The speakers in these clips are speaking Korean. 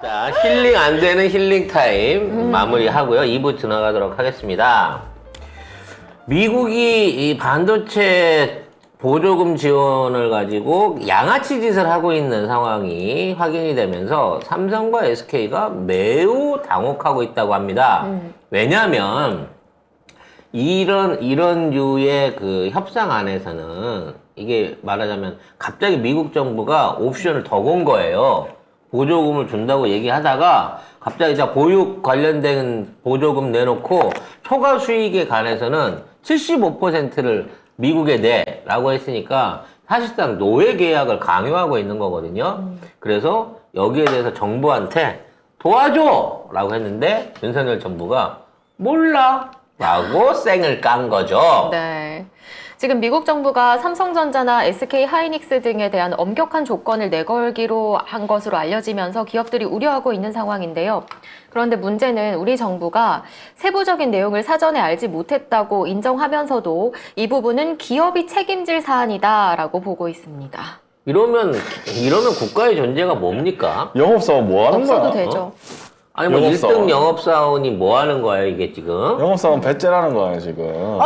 자, 힐링 안 되는 힐링 타임 마무리하고요. 2부 지나가도록 하겠습니다. 미국이 이 반도체 보조금 지원을 가지고 양아치 짓을 하고 있는 상황이 확인이 되면서 삼성과 SK가 매우 당혹하고 있다고 합니다. 왜냐하면 이런 류의 그 협상 안에서는 이게 말하자면 갑자기 미국 정부가 옵션을 더 건 거예요. 보조금을 준다고 얘기하다가 갑자기 자 보육 관련된 보조금 내놓고 초과 수익에 관해서는 75%를 미국에 내라고 했으니까 사실상 노예 계약을 강요하고 있는 거거든요. 그래서 여기에 대해서 정부한테 도와줘! 라고 했는데 윤석열 정부가 몰라! 라고 쌩을 깐 거죠. 네. 지금 미국 정부가 삼성전자나 SK 하이닉스 등에 대한 엄격한 조건을 내걸기로 한 것으로 알려지면서 기업들이 우려하고 있는 상황인데요. 그런데 문제는 우리 정부가 세부적인 내용을 사전에 알지 못했다고 인정하면서도 이 부분은 기업이 책임질 사안이다라고 보고 있습니다. 이러면 국가의 존재가 뭡니까? 영업사원 뭐 하는 거야? 없어도 되죠. 아니 뭐 영업사원. 1등 영업사원이 뭐 하는 거예요 이게 지금? 영업사원 배째라는 거야 지금.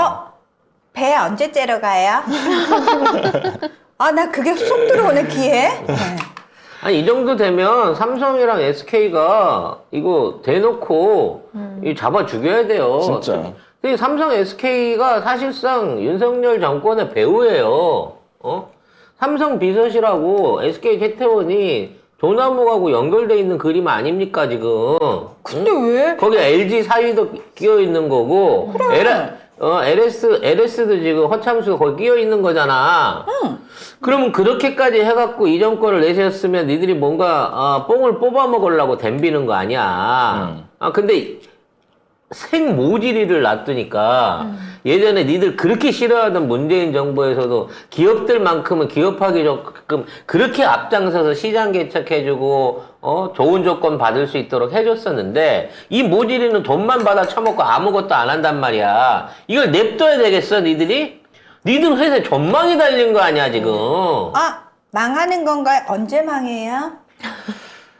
배 언제 째러 가요? 아, 나 그게 쏙 들어오네, 귀에. 네. 아니 이 정도 되면 삼성이랑 SK가 이거 대놓고 이 잡아 죽여야 돼요. 진짜. 근데 삼성 SK가 사실상 윤석열 정권의 배우예요. 삼성 비서실하고 SK 캐태원이 조나무하고 연결돼 있는 그림 아닙니까 지금? 근데 왜? 거기 LG 사위도 끼어 있는 거고, LS도 지금 허참수가 거기 끼어 있는 거잖아. 그러면 그렇게까지 해갖고 이 정권을 내세웠으면 니들이 뭔가, 뽕을 뽑아 먹으려고 덤비는 거 아니야. 근데 생모질이를 놔두니까 예전에 니들 그렇게 싫어하던 문재인 정부에서도 기업들만큼은 기업하기 조금 그렇게 앞장서서 시장 개척해주고 좋은 조건 받을 수 있도록 해줬었는데 이 모질이는 돈만 받아 처먹고 아무것도 안 한단 말이야. 이걸 냅둬야 되겠어 니들이? 니들 회사에 전망이 달린 거 아니야 지금. 아, 망하는 건가요? 언제 망해요?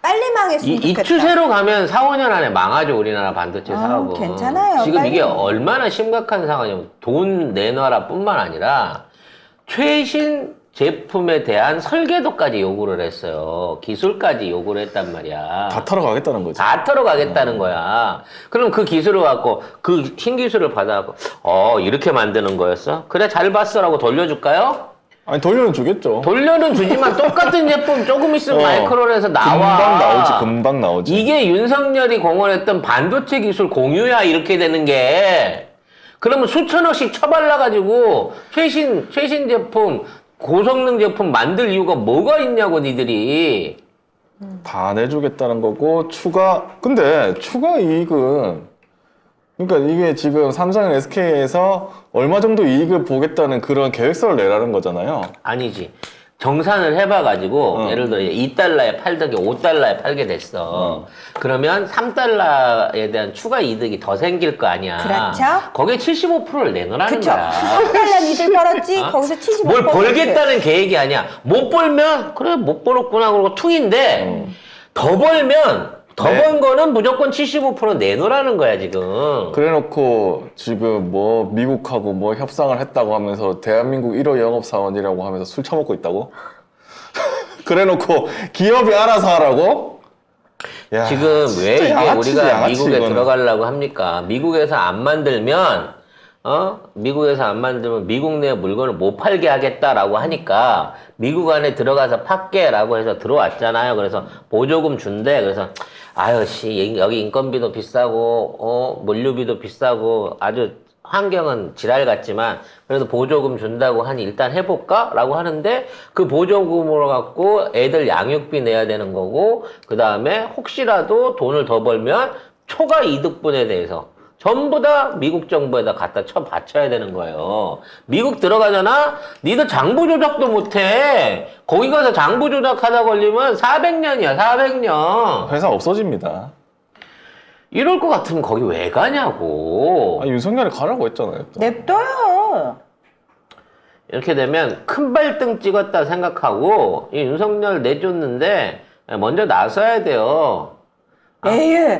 빨리 망했으면 이 좋겠다. 추세로 가면 4, 5년 안에 망하죠, 우리나라 반도체 사업은. 괜찮아요. 지금 빨리. 이게 얼마나 심각한 상황이냐면 돈 내놔라 뿐만 아니라 최신 제품에 대한 설계도까지 요구를 했어요. 기술까지 요구를 했단 말이야. 다 타러 가겠다는 거지. 다 털어 가겠다는 거야. 그럼 그 기술을 갖고, 그 신기술을 받아갖고, 이렇게 만드는 거였어? 그래, 잘 봤어라고 돌려줄까요? 아니 돌려는 주겠죠. 돌려는 주지만 똑같은 제품 조금 있으면 마이크론에서 나와. 금방 나오지. 금방 나오지. 이게 윤석열이 공언했던 반도체 기술 공유야 이렇게 되는 게. 그러면 수천억씩 처발라가지고 최신 제품 고성능 제품 만들 이유가 뭐가 있냐고 니들이. 다 내주겠다는 거고 근데 추가 이익은 그러니까 이게 지금 삼성 SK에서 얼마 정도 이익을 보겠다는 그런 계획서를 내라는 거잖아요. 아니지. 정산을 해봐가지고 예를 들어 2달러에 팔던 게 5달러에 팔게 됐어. 그러면 3달러에 대한 추가 이득이 더 생길 거 아니야. 그렇죠. 거기에 75%를 내놓으라는 그쵸. 거야. 3달러 니들 벌었지? 거기서 75%. 뭘 벌겠다는 계획이 아니야. 못 벌면 그래 못 벌었구나 그러고 퉁인데 더 벌면 더 네. 번 거는 무조건 75% 내놓으라는 거야 지금. 그래놓고 지금 뭐 미국하고 뭐 협상을 했다고 하면서 대한민국 1호 영업사원이라고 하면서 술 처먹고 있다고? 그래놓고 기업이 알아서 하라고? 야, 지금 왜 진짜 이게 양아치지, 우리가 양아치, 미국에 이거는. 들어가려고 합니까? 미국에서 안 만들면 미국 내 물건을 못 팔게 하겠다라고 하니까 미국 안에 들어가서 팔게라고 해서 들어왔잖아요. 그래서 보조금 준대. 그래서 아유 씨 여기 인건비도 비싸고 물류비도 비싸고 아주 환경은 지랄 같지만 그래도 보조금 준다고 하니 일단 해볼까? 라고 하는데 그 보조금으로 갖고 애들 양육비 내야 되는 거고 그 다음에 혹시라도 돈을 더 벌면 초과 이득분에 대해서 전부 다 미국 정부에다 갖다 바쳐야 되는 거예요. 미국 들어가잖아? 니들 장부 조작도 못해. 거기 가서 장부 조작하다 걸리면 400년이야 400년. 회사 없어집니다. 이럴 것 같으면 거기 왜 가냐고. 아, 윤석열이 가라고 했잖아요. 또. 냅둬요. 이렇게 되면 큰 발등 찍었다 생각하고 이 윤석열 내쫓는데 먼저 나서야 돼요. 에이.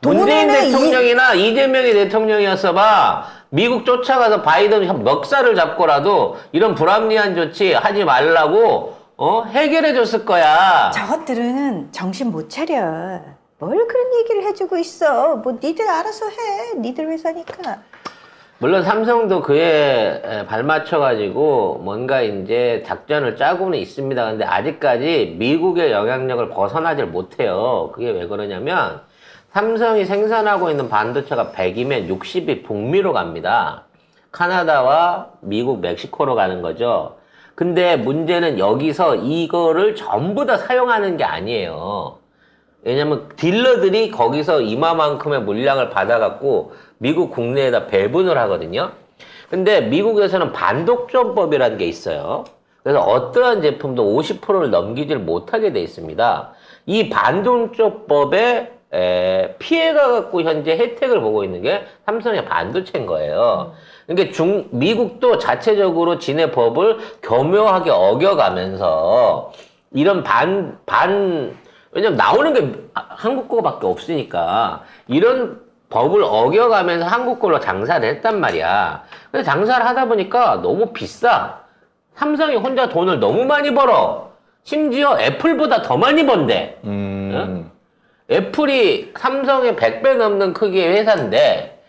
문재인 돈에는 대통령이나 이재명이 대통령이었어봐 미국 쫓아가서 바이든 멱살을 잡고라도 이런 불합리한 조치 하지 말라고 해결해 줬을 거야. 저것들은 정신 못 차려. 뭘 그런 얘기를 해주고 있어. 뭐 니들 알아서 해. 니들 회사니까. 물론 삼성도 그에 발맞춰가지고 뭔가 이제 작전을 짜고는 있습니다. 근데 아직까지 미국의 영향력을 벗어나질 못해요. 그게 왜 그러냐면 삼성이 생산하고 있는 반도체가 100이면 60이 북미로 갑니다. 카나다와 미국, 멕시코로 가는 거죠. 근데 문제는 여기서 이거를 전부 다 사용하는 게 아니에요. 왜냐면 딜러들이 거기서 이마만큼의 물량을 받아갖고 미국 국내에다 배분을 하거든요. 근데 미국에서는 반독점법이라는 게 있어요. 그래서 어떠한 제품도 50%를 넘기질 못하게 돼 있습니다. 이 반독점법에 피해가 갖고 현재 혜택을 보고 있는 게 삼성의 반도체인 거예요. 그러니까 미국도 자체적으로 지네 법을 교묘하게 어겨가면서 이런 왜냐면 나오는 게 한국 거밖에 없으니까 이런 법을 어겨가면서 한국 걸로 장사를 했단 말이야. 근데 장사를 하다 보니까 너무 비싸. 삼성이 혼자 돈을 너무 많이 벌어. 심지어 애플보다 더 많이 번대. 응? 애플이 삼성의 100배 넘는 크기의 회사인데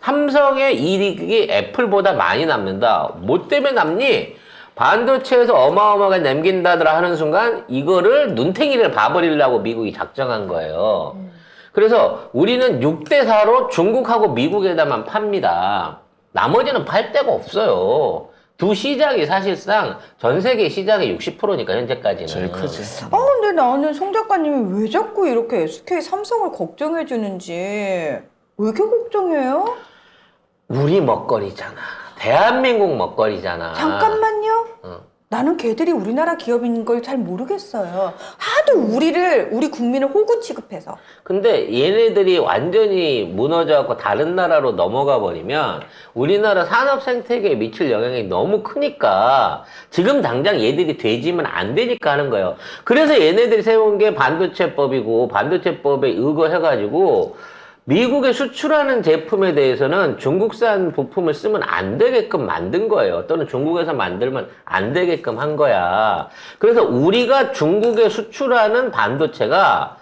삼성의 이익이 애플보다 많이 남는다. 뭐 때문에 남니? 반도체에서 어마어마하게 남긴다더라 하는 순간 이거를 눈탱이를 봐버리려고 미국이 작정한 거예요. 그래서 우리는 6대4로 중국하고 미국에다만 팝니다. 나머지는 팔 데가 없어요. 두 시장이 사실상 전 세계 시장의 60%니까 현재까지는. 제일 크지. 근데 나는 송 작가님이 왜 자꾸 이렇게 SK 삼성을 걱정해 주는지 왜 이렇게 걱정해요? 우리 먹거리잖아. 대한민국 먹거리잖아. 잠깐만요. 나는 걔들이 우리나라 기업인 걸 잘 모르겠어요. 하도 우리 국민을 호구 취급해서. 근데 얘네들이 완전히 무너져갖고 다른 나라로 넘어가 버리면 우리나라 산업 생태계에 미칠 영향이 너무 크니까 지금 당장 얘들이 되지면 안 되니까 하는 거예요. 그래서 얘네들이 세운 게 반도체법이고 반도체법에 의거해가지고 미국에 수출하는 제품에 대해서는 중국산 부품을 쓰면 안 되게끔 만든 거예요. 또는 중국에서 만들면 안 되게끔 한 거야. 그래서 우리가 중국에 수출하는 반도체가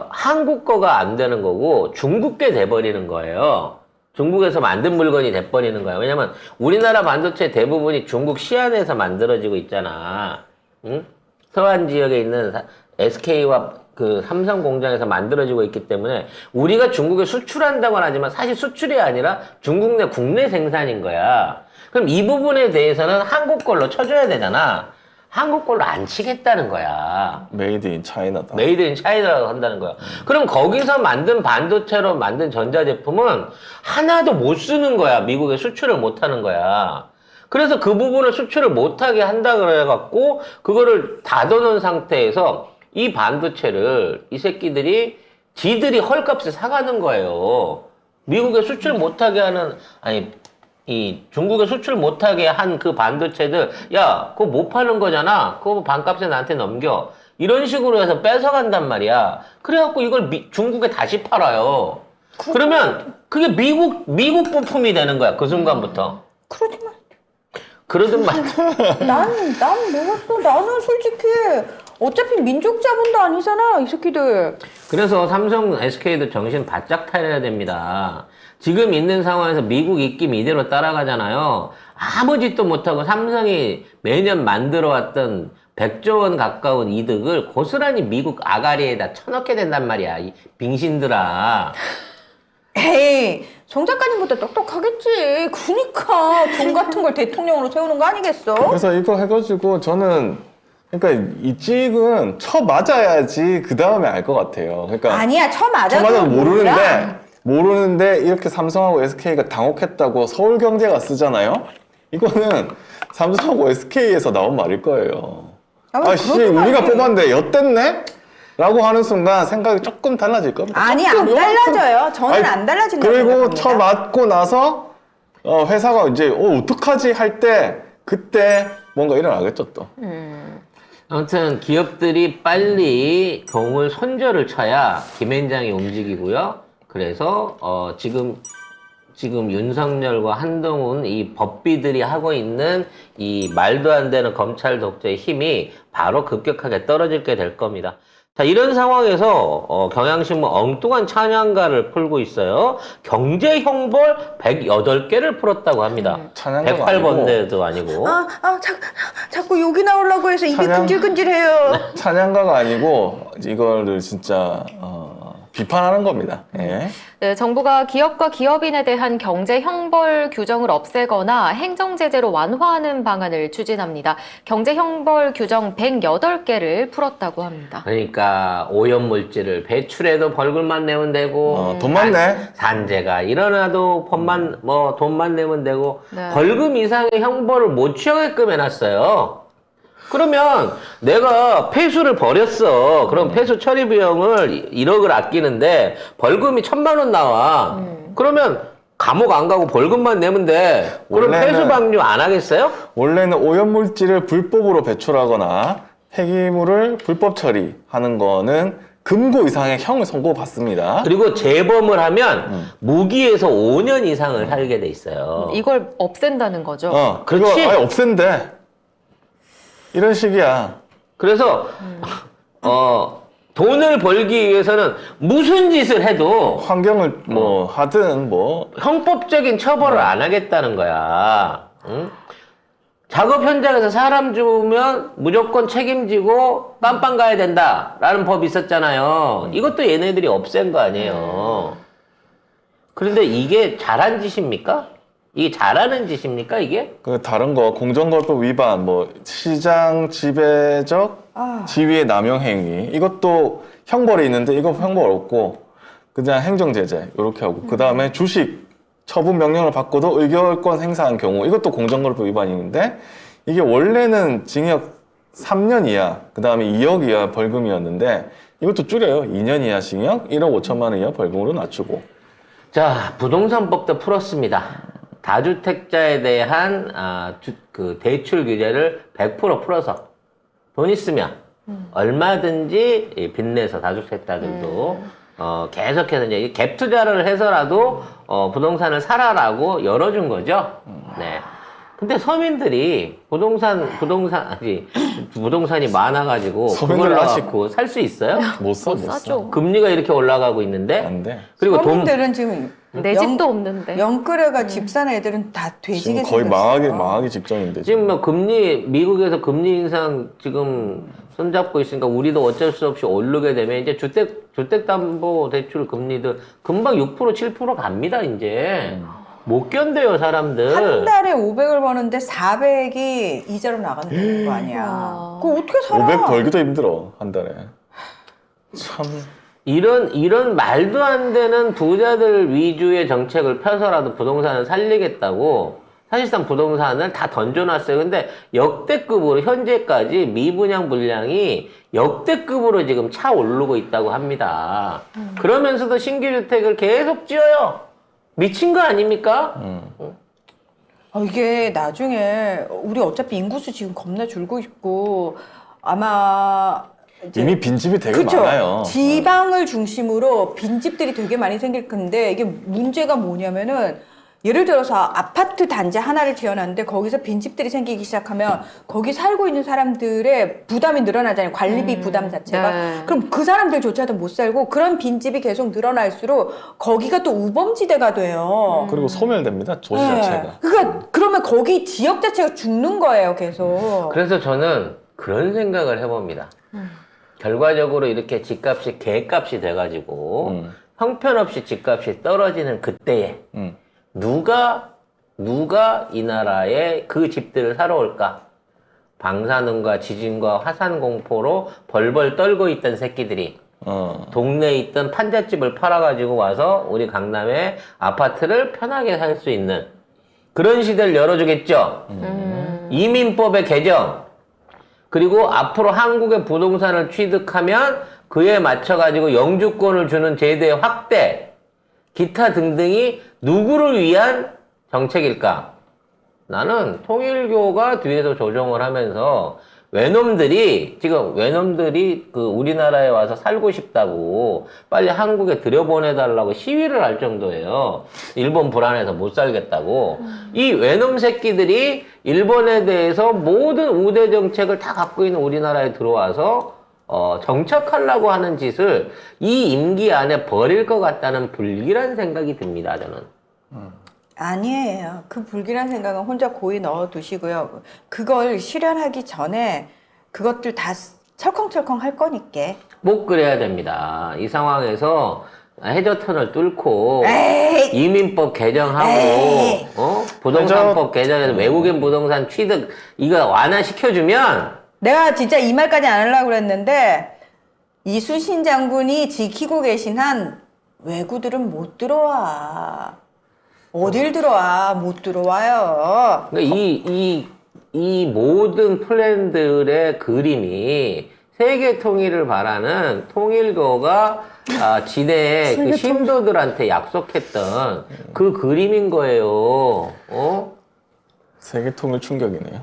한국 거가 안 되는 거고 중국게 돼버리는 거예요. 중국에서 만든 물건이 돼버리는 거예요. 왜냐면 우리나라 반도체 대부분이 중국 시안에서 만들어지고 있잖아. 응? 서안 지역에 있는 SK와 그 삼성 공장에서 만들어지고 있기 때문에 우리가 중국에 수출한다고는 하지만 사실 수출이 아니라 중국 내 국내 생산인 거야. 그럼 이 부분에 대해서는 한국 걸로 쳐줘야 되잖아. 한국 걸로 안 치겠다는 거야. 메이드 인 차이나다. 메이드 인 차이나라고 한다는 거야. 그럼 거기서 만든 반도체로 만든 전자제품은 하나도 못 쓰는 거야. 미국에 수출을 못 하는 거야. 그래서 그 부분을 수출을 못하게 한다 그래갖고 그거를 닫아놓은 상태에서 이 반도체를 이 새끼들이 지들이 헐값에 사가는 거예요. 미국에 수출 못하게 하는 이 중국에 수출 못하게 한 그 반도체들 야 그거 못 파는 거잖아. 그거 반값에 나한테 넘겨. 이런 식으로 해서 뺏어간단 말이야. 그래갖고 이걸 중국에 다시 팔아요. 그러면 그게 미국 부품이 되는 거야. 그 순간부터. 그러든 말. 난 몰랐어. 나는 솔직히 어차피 민족 자본도 아니잖아, 이 새끼들. 그래서 삼성, SK도 정신 바짝 차려야 됩니다. 지금 있는 상황에서 미국 입김 이대로 따라가잖아요. 아무 짓도 못하고 삼성이 매년 만들어왔던 100조 원 가까운 이득을 고스란히 미국 아가리에다 쳐넣게 된단 말이야. 이 빙신들아. 에이, 송 작가님보다 똑똑하겠지. 그러니까 돈 같은 걸 대통령으로 세우는 거 아니겠어? 그래서 이거 해가지고 저는 그러니까 이 찍은 쳐 맞아야지 그 다음에 알 것 같아요. 그러니까 아니야, 쳐 쳐 맞아도 맞아도 몰라. 모르는데 이렇게 삼성하고 SK가 당혹했다고 서울경제가 쓰잖아요. 이거는 삼성하고 SK에서 나온 말일 거예요. 아씨 우리가 뽑았는데 엿됐네? 라고 하는 순간 생각이 조금 달라질 겁니다. 아니, 안 조금 요만큼. 달라져요. 저는 안 달라진다고 그리고 생각합니다. 쳐 맞고 나서 회사가 이제 어떡하지 할 때 그때 뭔가 일어나겠죠 또. 아무튼 기업들이 빨리 공을 손절을 쳐야 김앤장이 움직이고요. 그래서 지금 윤석열과 한동훈 이 법비들이 하고 있는 이 말도 안 되는 검찰 독재의 힘이 바로 급격하게 떨어지게 될 겁니다. 자, 이런 상황에서 경향신문 엉뚱한 찬양가를 풀고 있어요. 경제 형벌 108개를 풀었다고 합니다. 찬양가가 108번대도 아니고. 자꾸 욕이 나오려고 해서 입이 찬양- 근질근질해요. 찬양가가 아니고 이거를 진짜 비판하는 겁니다. 예. 네, 정부가 기업과 기업인에 대한 경제 형벌 규정을 없애거나 행정 제재로 완화하는 방안을 추진합니다. 경제 형벌 규정 108개를 풀었다고 합니다. 그러니까 오염물질을 배출해도 벌금만 내면 되고 돈만 내. 산재가 일어나도 돈만 내면 되고 네. 벌금 이상의 형벌을 못 취하게끔 해놨어요. 그러면 내가 폐수를 버렸어. 그럼 폐수 처리 비용을 1억을 아끼는데 벌금이 1,000만 원 나와. 그러면 감옥 안 가고 벌금만 내면 돼. 그럼 원래는- 폐수 방류 안 하겠어요? 원래는 오염물질을 불법으로 배출하거나 폐기물을 불법 처리하는 거는 금고 이상의 형을 선고받습니다. 그리고 재범을 하면 무기에서 5년 이상을 살게 돼 있어요. 이걸 없앤다는 거죠. 그거 그렇지. 아예 없앤대. 이런 식이야. 그래서 돈을 벌기 위해서는 무슨 짓을 해도 환경을 하든 형법적인 처벌을 안 하겠다는 거야. 응? 작업 현장에서 사람 죽으면 무조건 책임지고 깜빵 가야 된다라는 법이 있었잖아요. 이것도 얘네들이 없앤 거 아니에요. 그런데 이게 잘한 짓입니까? 이게 잘하는 짓입니까, 이게? 그 다른 거 공정거래법 위반, 시장 지배적 지위의 남용 행위 이것도 형벌이 있는데 이거 형벌 없고 그냥 행정 제재 이렇게 하고 그 다음에 주식 처분 명령을 받고도 의결권 행사한 경우 이것도 공정거래법 위반인데 이게 원래는 징역 3년 이하 그 다음에 2억 이하 벌금이었는데 이것도 줄여요. 2년 이하 징역 1억 5천만 원 이하 벌금으로 낮추고. 자, 부동산법도 풀었습니다. 다주택자에 대한 그 대출 규제를 100% 풀어서 돈 있으면 얼마든지 빚내서 다주택자들도 계속해서 이제 갭 투자를 해서라도 부동산을 사라라고 열어준 거죠. 네. 근데 서민들이 부동산이 많아가지고 서민들 그걸 아직- 갖고 살 수 있어요? 못 사. 싸죠. 금리가 이렇게 올라가고 있는데 안 돼. 그리고 서민들은 지금 내 집도 없는데. 영끌에가 집 사는 애들은 다 돼지게 지금 거의 생겼어요. 망하기 직전인데. 지금 미국에서 금리 인상 지금 손잡고 있으니까 우리도 어쩔 수 없이 오르게 되면 이제 주택담보대출 금리도 금방 6% 7% 갑니다, 이제. 못 견뎌요, 사람들. 한 달에 500을 버는데 400이 이자로 나간다는 거 아니야. 와. 그거 어떻게 살아? 500 벌기도 힘들어 한 달에. 참. 이런 말도 안 되는 부자들 위주의 정책을 펴서라도 부동산을 살리겠다고 사실상 부동산을 다 던져놨어요. 근데 역대급으로 현재까지 미분양 물량이 역대급으로 지금 차 오르고 있다고 합니다. 그러면서도 신규 주택을 계속 지어요. 미친 거 아닙니까? 이게 나중에 우리 어차피 인구수 지금 겁나 줄고 있고 아마 이제 이미 빈집이 되게 그쵸? 많아요. 지방을 중심으로 빈집들이 되게 많이 생길 건데 이게 문제가 뭐냐면은 예를 들어서 아파트 단지 하나를 지어놨는데 거기서 빈집들이 생기기 시작하면 거기 살고 있는 사람들의 부담이 늘어나잖아요. 관리비 부담 자체가. 네. 그럼 그 사람들조차도 못 살고 그런 빈집이 계속 늘어날수록 거기가 또 우범지대가 돼요. 그리고 소멸됩니다. 도시 네. 자체가. 그러니까 그러면 거기 지역 자체가 죽는 거예요, 계속. 그래서 저는 그런 생각을 해봅니다. 결과적으로 이렇게 집값이 개값이 돼가지고 형편없이 집값이 떨어지는 그때에 누가 이 나라에 그 집들을 사러 올까? 방사능과 지진과 화산 공포로 벌벌 떨고 있던 새끼들이 동네에 있던 판잣집을 팔아가지고 와서 우리 강남에 아파트를 편하게 살 수 있는 그런 시대를 열어주겠죠. 이민법의 개정 그리고 앞으로 한국의 부동산을 취득하면 그에 맞춰가지고 영주권을 주는 제도의 확대 기타 등등이 누구를 위한 정책일까? 나는 통일교가 뒤에서 조정을 하면서 외놈들이 그 우리나라에 와서 살고 싶다고 빨리 한국에 들여보내달라고 시위를 할 정도예요. 일본 불안해서 못 살겠다고. 이 외놈 새끼들이 일본에 대해서 모든 우대 정책을 다 갖고 있는 우리나라에 들어와서 정착하려고 하는 짓을 이 임기 안에 벌일 것 같다는 불길한 생각이 듭니다, 저는. 아니에요. 그 불길한 생각은 혼자 고이 넣어두시고요. 그걸 실현하기 전에 그것들 다 철컹철컹 할 거니까. 못 그래야 됩니다. 이 상황에서 해저턴을 뚫고 에이! 이민법 개정하고 에이! 부동산법 개정해서 외국인 부동산 취득 이거 완화시켜주면 내가 진짜 이 말까지 안 하려고 그랬는데 이순신 장군이 지키고 계신 한 외구들은 못 들어와. 어딜 들어와? 못 들어와요. 그러니까 이 모든 플랜들의 그림이 세계 통일을 바라는 통일교가 지대의 그 신도들한테 약속했던 그 그림인 거예요. 세계 통일 충격이네요.